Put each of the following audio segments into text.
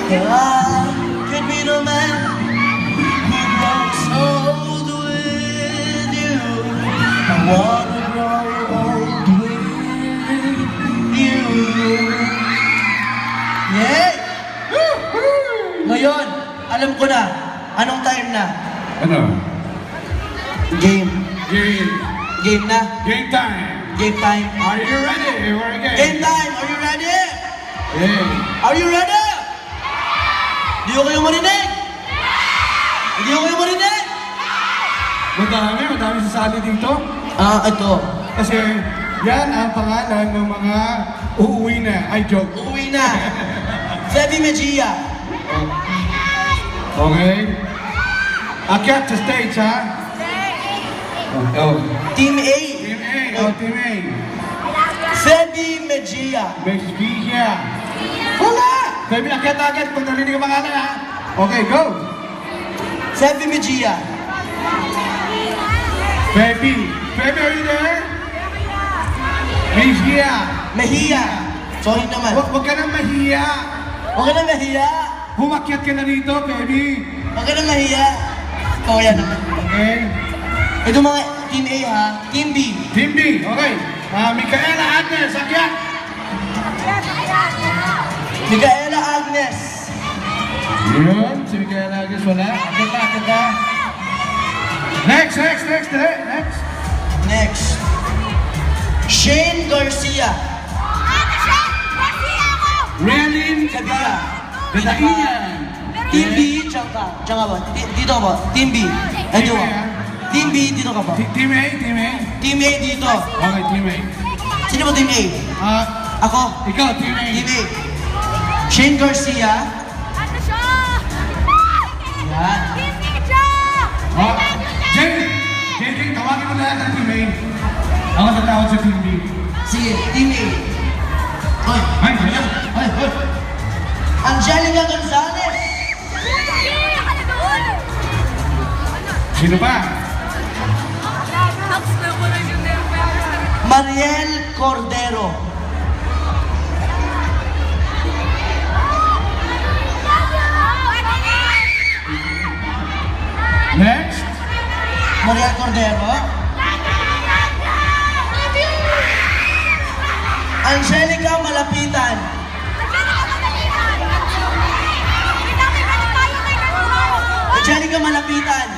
I could be the man who grows old with you. I wanna grow old with you. Yeah! Ngayon, alam ko na, anong time na? Ano? Game. Game. Game na? Game time. Game time. Are you ready? We're game. Game time! Are you ready? Yeah. Are you ready? Hindi ko kayo marinig! Hindi ko kayo marinig! Madami sasali dito. Ito. Kasi yan ang pangalan ng mga uuwi na. Ay, joke. Uuwi na. Feby Mejia. Okay. Akyat sa stage, ha? Oh. Team A. Team A. Oh, Team A. Feby Mejia. Mejia. Wala! Baby, akyat agad pag narinig ang pangalan, ha? Okay, go. Feby Mejia. Baby. Baby, are you there? Mejia. Mejia. Sorry naman. Huwag ka nang mahiya. Huwag ka na mahiya. Humakyat ka na rito, baby. Huwag ka na mahiya. Oo, yan naman. Okay. Ito mga Team A ha. Team B. Team B, okay. Micaela Agnes, akyat. Micaela Agnes. Yun, si Micaela Agnes wala. Akyat ka. Next. Next. Shane Garcia. Realin Kabila. Gadaian. Team B, diyan ka. Diyan ka ba? Dito ka ba? Team B. Ay, dito ka. Team B, dito ka ba? Team A. Team A dito. Okay, Team A. Sino ba Team A? Ako. Ikaw, Team A. Team A. Shane Garcia. Yan. Jay, tawagin mo lahat ng Team A. Ako tatawag sa Team B. Sige, Team A. Hoy. Ay. Angelica Gonzalez. Sino pa? Mariel Cordero. Next. Mariel Cordero. Angelica Malapitan. Angelica Malapitan.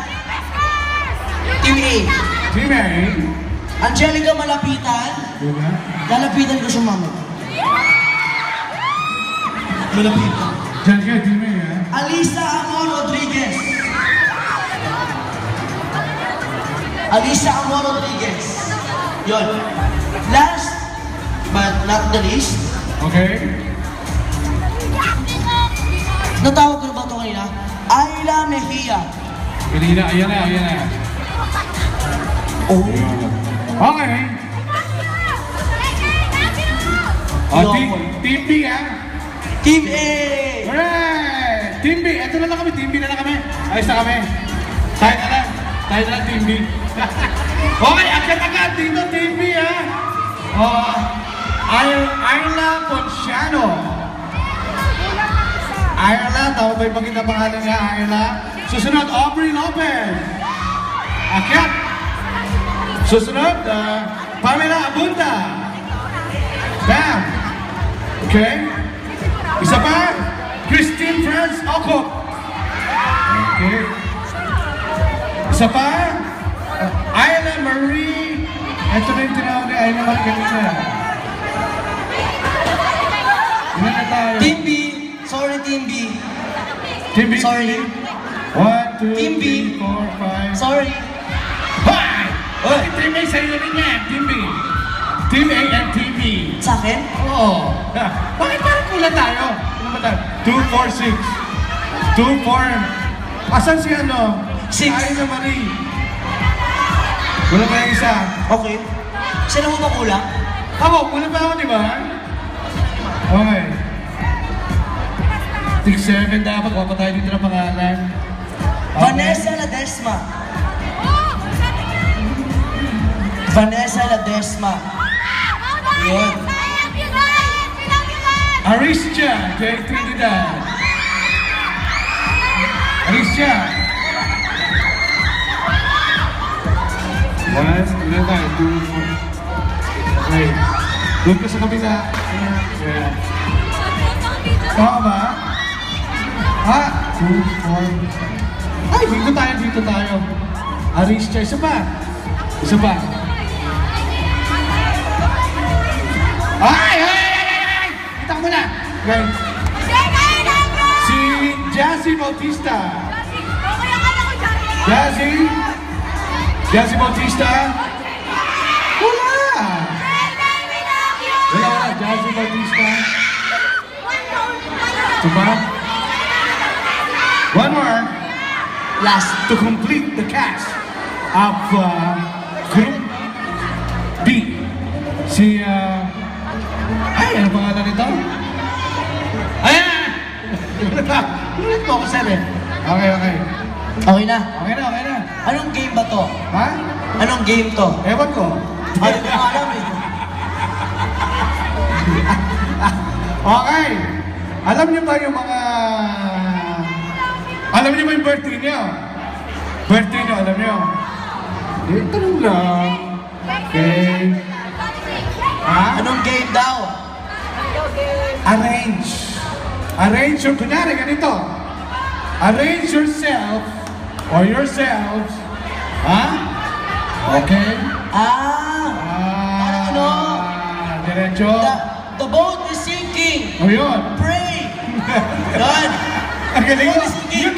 Team A. Team A. Angelica Malapitan. Diba? Lalapitan ko siya mama. Malapitan. Diyan ka, Team A, ha? Alisa Amor Rodriguez. Alisa Amor Rodriguez. Yon. Last but not the least, Okay. natawag ko na ba ito kanina? Ayla Mejia. Kanina, ayan na. Oh. Okay. Team B, ha? Team A. Alright! Team B, eto na lang kami. Team B na lang kami. Ayos na kami. Tayo na lang, Team B. Okay, agad dito, Team B, ha? Ayla Ponciano. Ayla, tawag ba yung pagkita pangalan niya, Ayla? Susunod, Aubrey Lopez. Akyat. Susunod, Pamela Abunda. Bam. Okay. Isa pa, Christine Franz Okop. Okay. Isa pa, Ayla Marie. Ito na yung tinawag ni Ayla Marie kanina. Ilan na tayo? Team B. Sorry, Team B. Team B. Sorry. 1, 2, Team B. 3, 4, 5. Sorry. Hi! Oh, Team A sa'yo rin yan. Team B. Team A and Team B. Sa akin? Oo. Bakit parang kulang tayo? Ano ba tayo? 2, 4, 6. 2, 4. Asan si ano? 6. Ayla Marie. Wala pa yung isa. Okay. Sino mo ba kulang? Ako, kulang pa ako, di ba? Okay. 6, 7 dapat. Wapa tayo dito ng pangalan. Okay. Vanessa Ledesma. Vanessa Ledesma. Yun. Aristia J. Trinidad. Alicia. One, ilan tayo? 2, 4. Okay. Doon ka sa kabila. Yeah. Tama ba? Ha? 2, 4. Ay, dito tayo. Alicia, isa pa. Ay! Kita ko muna. Okay. Si Jazzy Bautista. Jazzy Bautista. Wala. Jazzy Bautista. Ito ba? One more. Last. To complete the cast of Group B. Si, ay, ano pangalan nito? Ayan! Ulit mo ako, sir eh. Okay. Okay na. Okay na. Anong game ba to? Ha? Anong game to? Ewan ko. Ay, hindi ko alam eh. Okay. Alam niyo ba yung mga... Alam niyo ba yung birthday niyo? Alam niyo? Eh, tanong lang. Okay. Ha? Anong game daw? Arrange your... Kunyari, ganito. Arrange yourself or yourselves. Ha? Okay. Parang ano? Diretso. The boat is sinking. O yun. Pray. Done. Ang galing mo. Sige. Yun.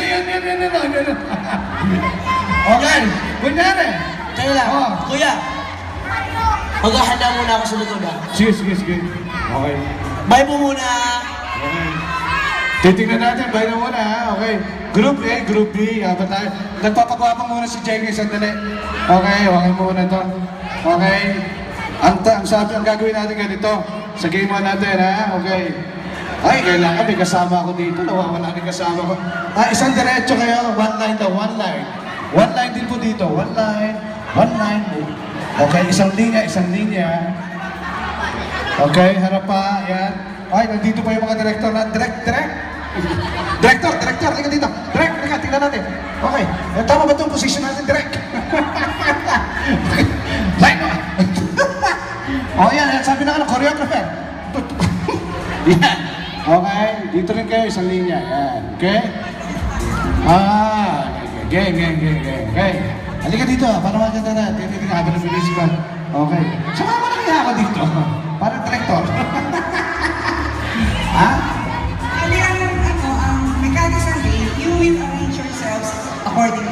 Okay. Kunyari. Kaya lang. Oh. Kuya. Maghahanda muna ako sa likod ah. Sige. Okay. Bye po muna. Okay. Titingnan natin, bye na muna ha. Okay. Group A, Group B. Ba tayo? Nagpapagwapang muna si Jake sandali. Okay muna to. Okay. Ang gagawin natin ganito. Sa game natin ha. Okay. Ay, kailangan may kasama ako dito. Nawawala din kasama ko. Isang diretso kayo. One line daw, one line. One line din po dito. One line. Okay, isang linya. Okay, harap pa. Yan. Ay, nandito pa yung mga director na. Director, halika dito. Halika, tingnan natin. Okay, tama ba itong position natin, direct? Line mo. Yan, sabi na choreographer. Yan. Okay, dito rin kayo, isang linya. Yan, okay? Game. Okay. Halika dito, para maganda na. Tinitingnan habang nabilis pa. Okay. Sumama na kaya ako dito. Parang director. Ha? Ang mechanics ng game, you will arrange yourselves accordingly.